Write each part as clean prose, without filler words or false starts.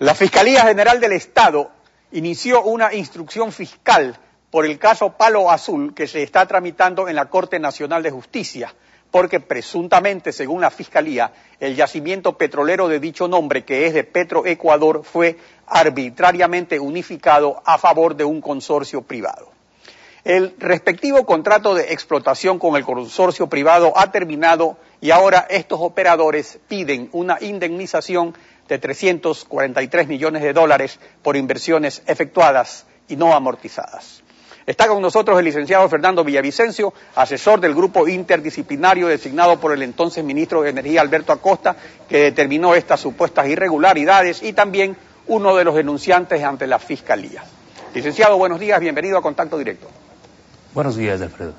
La Fiscalía General del Estado inició una instrucción fiscal por el caso Palo Azul que se está tramitando en la Corte Nacional de Justicia, porque presuntamente, según la Fiscalía, el yacimiento petrolero de dicho nombre, que es de Petroecuador, fue arbitrariamente unificado a favor de un consorcio privado. El respectivo contrato de explotación con el consorcio privado ha terminado y ahora estos operadores piden una indemnización de 343 millones de dólares por inversiones efectuadas y no amortizadas. Está con nosotros el licenciado Fernando Villavicencio, asesor del grupo interdisciplinario designado por el entonces ministro de Energía Alberto Acosta, que determinó estas supuestas irregularidades, y también uno de los denunciantes ante la Fiscalía. Licenciado, buenos días, bienvenido a Contacto Directo. Buenos días, Alfredo.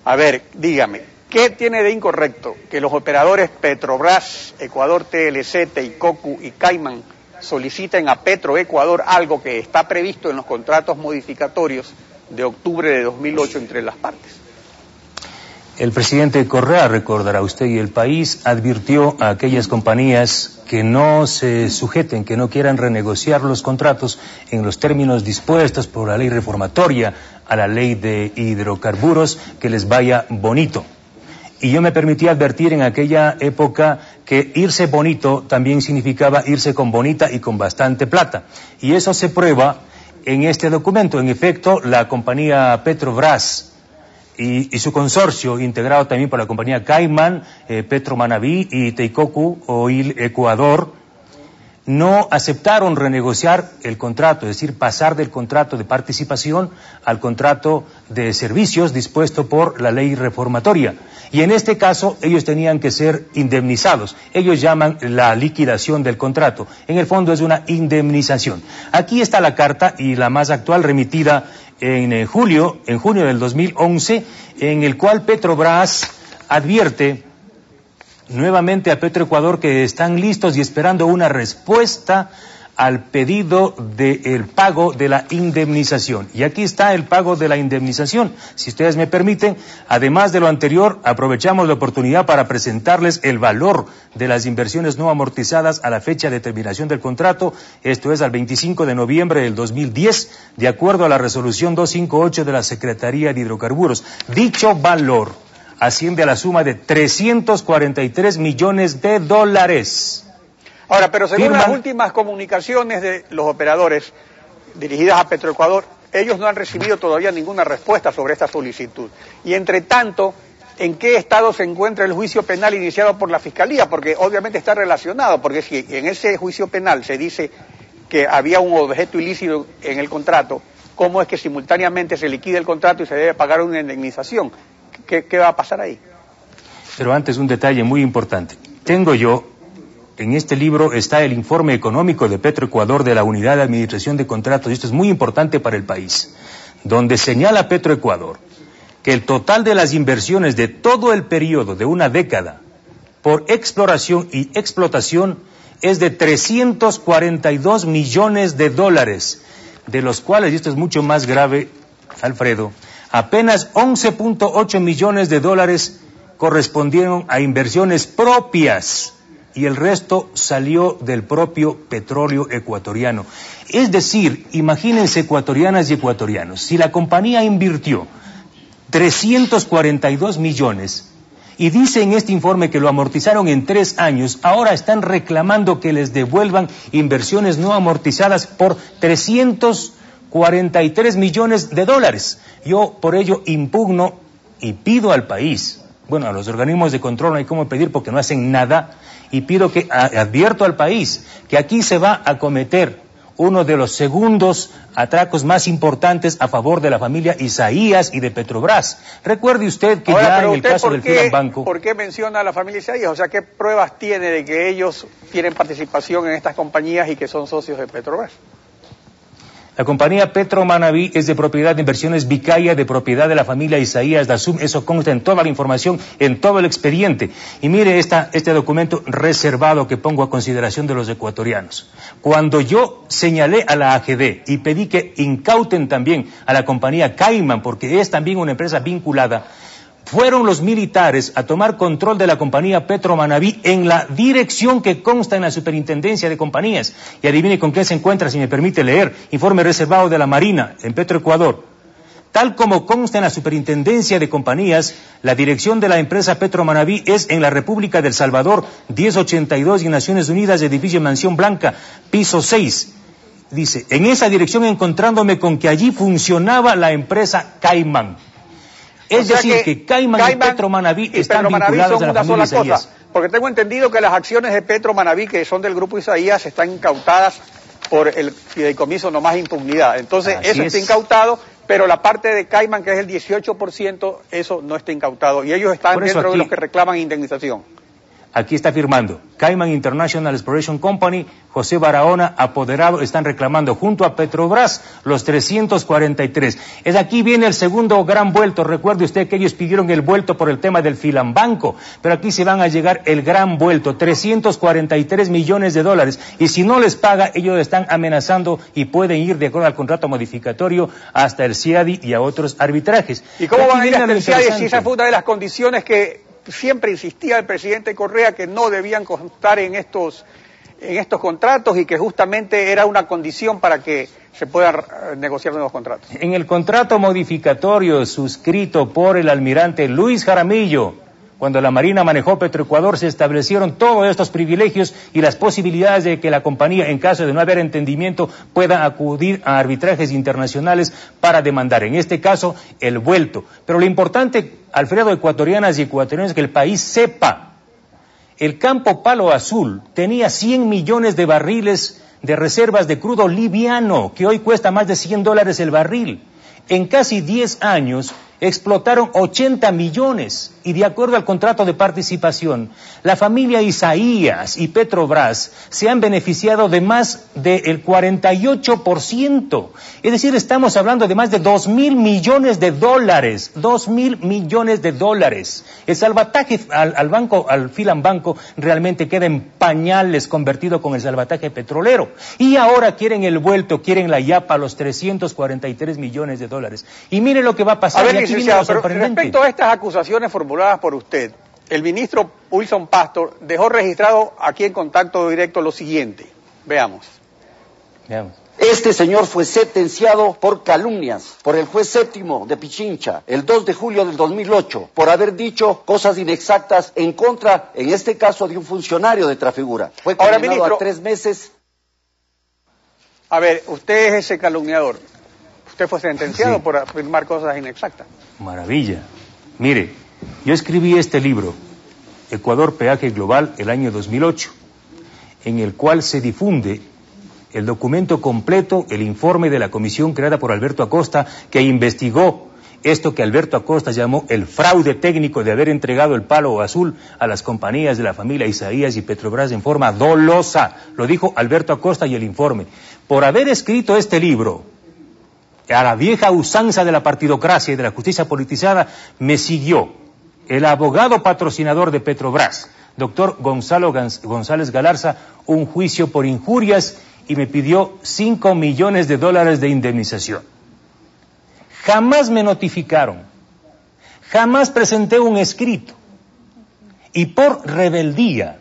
A ver, dígame, ¿qué tiene de incorrecto que los operadores Petrobras, Ecuador TLC, Teikoku y Caiman soliciten a Petroecuador algo que está previsto en los contratos modificatorios de octubre de 2008 entre las partes? El presidente Correa, recordará usted, y el país advirtió a aquellas compañías que no se sujeten, que no quieran renegociar los contratos en los términos dispuestos por la ley reformatoria a la ley de hidrocarburos, que les vaya bonito. Y yo me permití advertir en aquella época que irse bonito también significaba irse con bonita y con bastante plata. Y eso se prueba en este documento. En efecto, la compañía Petrobras y su consorcio, integrado también por la compañía Caiman, Petromanaví y Teikoku Oil Ecuador, no aceptaron renegociar el contrato, es decir, pasar del contrato de participación al contrato de servicios dispuesto por la ley reformatoria. Y en este caso ellos tenían que ser indemnizados. Ellos llaman la liquidación del contrato. En el fondo es una indemnización. Aquí está la carta, y la más actual, remitida en junio del 2011, en el cual Petrobras advierte nuevamente a Petroecuador que están listos y esperando una respuesta al pedido del pago de la indemnización. Y aquí está el pago de la indemnización. Si ustedes me permiten, además de lo anterior, aprovechamos la oportunidad para presentarles el valor de las inversiones no amortizadas a la fecha de terminación del contrato, esto es al 25 de noviembre del 2010, de acuerdo a la resolución 258 de la Secretaría de Hidrocarburos. Dicho valor asciende a la suma de 343 millones de dólares. Ahora, pero según las últimas comunicaciones de los operadores dirigidas a Petroecuador, ellos no han recibido todavía ninguna respuesta sobre esta solicitud. Y entre tanto, ¿en qué estado se encuentra el juicio penal iniciado por la Fiscalía? Porque obviamente está relacionado, porque si en ese juicio penal se dice que había un objeto ilícito en el contrato, ¿cómo es que simultáneamente se liquida el contrato y se debe pagar una indemnización? ¿Qué va a pasar ahí? Pero antes, un detalle muy importante. En este libro está el informe económico de Petroecuador de la Unidad de Administración de Contratos, y esto es muy importante para el país, donde señala Petroecuador que el total de las inversiones de todo el periodo de una década por exploración y explotación es de 342 millones de dólares, de los cuales, y esto es mucho más grave, Alfredo, apenas 11.8 millones de dólares correspondieron a inversiones propias, y el resto salió del propio petróleo ecuatoriano. Es decir, imagínense, ecuatorianas y ecuatorianos, si la compañía invirtió 342 millones y dice en este informe que lo amortizaron en 3 años, ahora están reclamando que les devuelvan inversiones no amortizadas por 343 millones de dólares. Yo por ello impugno y pido al país, a los organismos de control no hay cómo pedir porque no hacen nada, y advierto al país que aquí se va a cometer uno de los segundos atracos más importantes a favor de la familia Isaías y de Petrobras. Recuerde usted que ahora, ya en el caso del Fidan Banco... ¿Por qué menciona a la familia Isaías? O sea, ¿qué pruebas tiene de que ellos tienen participación en estas compañías y que son socios de Petrobras? La compañía Petromanaví es de propiedad de Inversiones Vicaya, de propiedad de la familia Isaías Dasum. Eso consta en toda la información, en todo el expediente. Y mire este documento reservado que pongo a consideración de los ecuatorianos. Cuando yo señalé a la AGD y pedí que incauten también a la compañía Caiman, porque es también una empresa vinculada, fueron los militares a tomar control de la compañía Petromanaví en la dirección que consta en la Superintendencia de Compañías. Y adivine con qué se encuentra, si me permite leer, informe reservado de la Marina en Petroecuador. Tal como consta en la Superintendencia de Compañías, la dirección de la empresa Petromanaví es en la República del Salvador, 1082 y Naciones Unidas, edificio Mansión Blanca, piso 6. Dice, en esa dirección encontrándome con que allí funcionaba la empresa Caimán. Es decir, que Caimán y Petromanaví están vinculados a la familia Isaías. Porque tengo entendido que las acciones de Petromanaví, que son del grupo Isaías, están incautadas por el fideicomiso Nomás Impunidad. Entonces, eso está incautado, pero la parte de Caimán, que es el 18%, eso no está incautado. Y ellos están dentro de los que reclaman indemnización. Aquí está firmando, Caimán International Exploration Company, José Barahona, apoderado, están reclamando junto a Petrobras los 343. Es aquí viene el segundo gran vuelto. Recuerde usted que ellos pidieron el vuelto por el tema del Filambanco, pero aquí se van a llegar el gran vuelto, 343 millones de dólares. Y si no les paga, ellos están amenazando y pueden ir de acuerdo al contrato modificatorio hasta el CIADI y a otros arbitrajes. ¿Y cómo van a ir hasta el CIADI si esa fue una de las condiciones que siempre insistía el presidente Correa, que no debían constar en estos contratos y que justamente era una condición para que se puedan negociar nuevos contratos? En el contrato modificatorio suscrito por el almirante Luis Jaramillo, cuando la Marina manejó Petroecuador, se establecieron todos estos privilegios y las posibilidades de que la compañía, en caso de no haber entendimiento, pueda acudir a arbitrajes internacionales para demandar, en este caso, el vuelto. Pero lo importante, Alfredo, ecuatorianas y ecuatorianos, es que el país sepa, el campo Palo Azul tenía 100 millones de barriles de reservas de crudo liviano, que hoy cuesta más de $100 el barril. En casi 10 años explotaron 80 millones y de acuerdo al contrato de participación, la familia Isaías y Petrobras se han beneficiado de más del 48%. Es decir, estamos hablando de más de 2.000 millones de dólares. 2.000 millones de dólares. El salvataje al Filambanco realmente queda en pañales convertido con el salvataje petrolero. Y ahora quieren el vuelto, quieren la yapa, los 343 millones de dólares. Y mire lo que va a pasar. A ver, licenciado, pero respecto a estas acusaciones formuladas por usted, el ministro Wilson Pastor dejó registrado aquí en Contacto Directo lo siguiente. Veamos. Este señor fue sentenciado por calumnias por el juez séptimo de Pichincha el 2 de julio del 2008 por haber dicho cosas inexactas en contra, en este caso, de un funcionario de Trafigura. Fue condenado ahora, ministro, a 3 meses. A ver, usted es ese calumniador. Usted fue sentenciado por afirmar cosas inexactas. Maravilla. Mire, yo escribí este libro, Ecuador Peaje Global, el año 2008, en el cual se difunde el documento completo, el informe de la comisión creada por Alberto Acosta, que investigó esto que Alberto Acosta llamó el fraude técnico de haber entregado el Palo Azul a las compañías de la familia Isaías y Petrobras en forma dolosa. Lo dijo Alberto Acosta y el informe. Por haber escrito este libro, a la vieja usanza de la partidocracia y de la justicia politizada, me siguió el abogado patrocinador de Petrobras, doctor Gonzalo González Galarza, un juicio por injurias y me pidió $5 millones de indemnización. Jamás me notificaron, jamás presenté un escrito y por rebeldía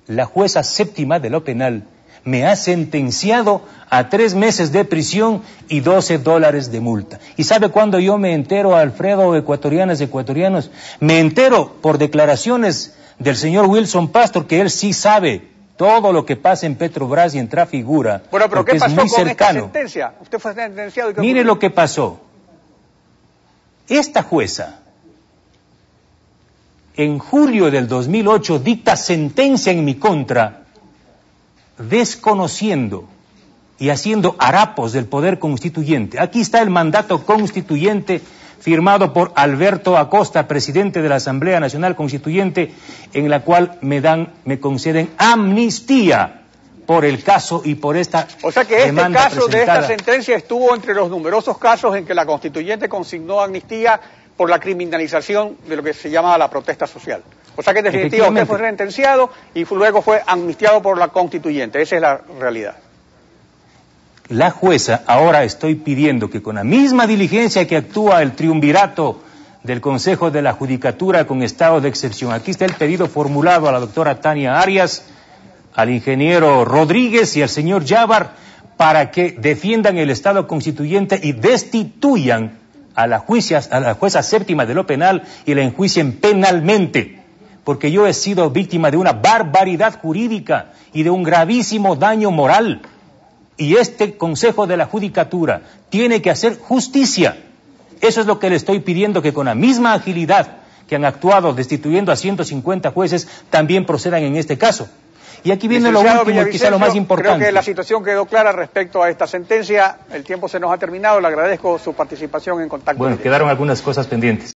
la jueza séptima de lo penal me ha sentenciado a 3 meses de prisión y $12 de multa. ¿Y sabe cuándo yo me entero, Alfredo, ecuatorianas y ecuatorianos? Me entero por declaraciones del señor Wilson Pastor, que él sí sabe todo lo que pasa en Petrobras y en Trafigura. Bueno, pero ¿qué pasó con esta sentencia? Usted fue sentenciado. Mire lo que pasó. Esta jueza, en julio del 2008, dicta sentencia en mi contra, desconociendo y haciendo harapos del poder constituyente. Aquí está el mandato constituyente firmado por Alberto Acosta, presidente de la Asamblea Nacional Constituyente, en la cual me conceden amnistía por el caso y por esta demanda. O sea que este caso de esta sentencia estuvo entre los numerosos casos en que la Constituyente consignó amnistía por la criminalización de lo que se llama la protesta social. O sea que en definitiva usted fue sentenciado y luego fue amnistiado por la Constituyente. Esa es la realidad. La jueza, ahora estoy pidiendo que con la misma diligencia que actúa el triunvirato del Consejo de la Judicatura con estado de excepción. Aquí está el pedido formulado a la doctora Tania Arias, al ingeniero Rodríguez y al señor Yabar para que defiendan el Estado constituyente y destituyan a la jueza séptima de lo penal y la enjuicien penalmente, porque yo he sido víctima de una barbaridad jurídica y de un gravísimo daño moral, y este Consejo de la Judicatura tiene que hacer justicia. Eso es lo que le estoy pidiendo, que con la misma agilidad que han actuado destituyendo a 150 jueces, también procedan en este caso. Y aquí viene lo último y quizá lo más importante. Creo que la situación quedó clara respecto a esta sentencia. El tiempo se nos ha terminado. Le agradezco su participación en contacto. Bueno, quedaron algunas cosas pendientes.